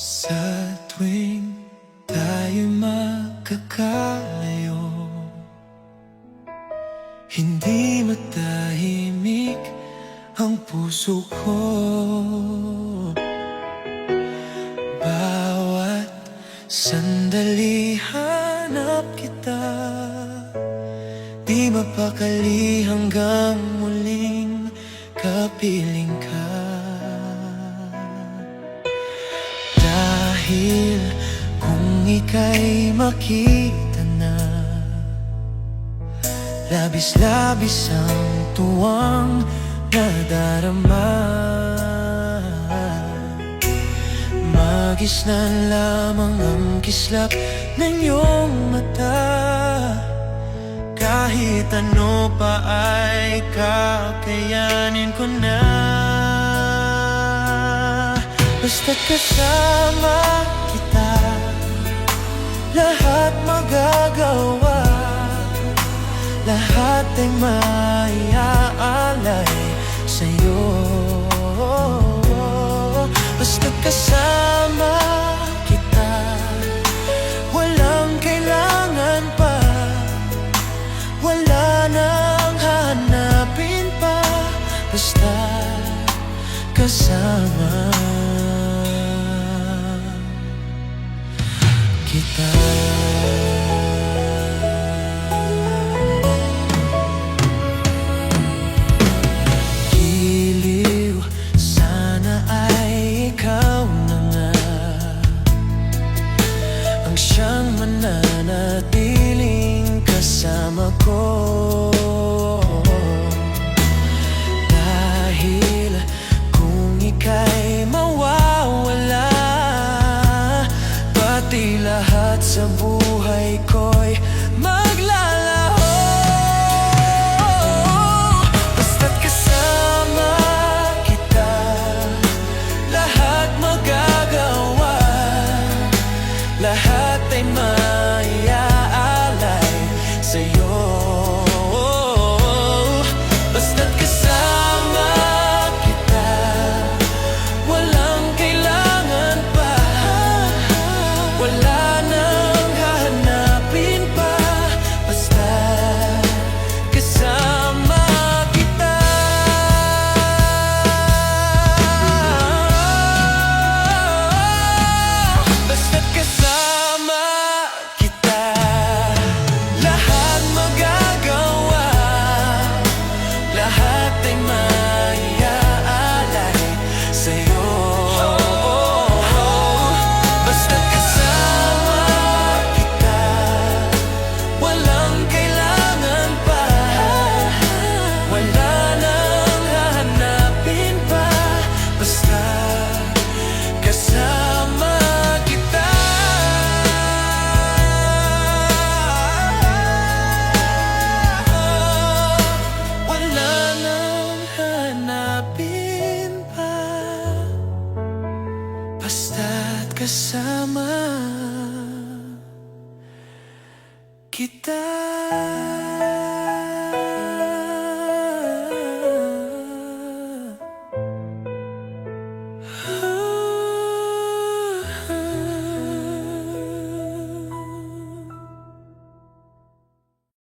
Sa tuwing tayo magkakalayo, hindi matahimik ang puso ko. Bawat sandali hanap kita, di mapakali hanggang muling kapiling ka. Dahil kung ika'y makita na, labis-labis ang tuwang nadarama. Magisnan lamang ang kislap ng iyong mata, kahit ano pa ay kakayanin ko na. Basta't kasama kita, lahat magagawa, lahat ay maiaalay sa'yo. Basta't kasama kita, walang kailangan pa, wala nang hanapin pa. Basta kasama kita. Giliw, sana ay ikaw na nga ang siyang mananatiling kasama ko. Dahil kung ika'y mawawala, pati lahat sa buhay ko'y maglalaho. Basta't kasama kita, lahat magagawa, lahat ay maiaalay sa'yo. Basta't kasama kita, walang kailangan pa, wala nang hahanapin pa. Basta kasama kita. Basta't kasama kita, lahat magagawa, lahat ay maiaalay sa'yo. Basta't kasama kita, walang kailangan pa, wala nang hahanapin pa. Basta kasama kita. Wala nang hanapin pa, basta't kasama kita.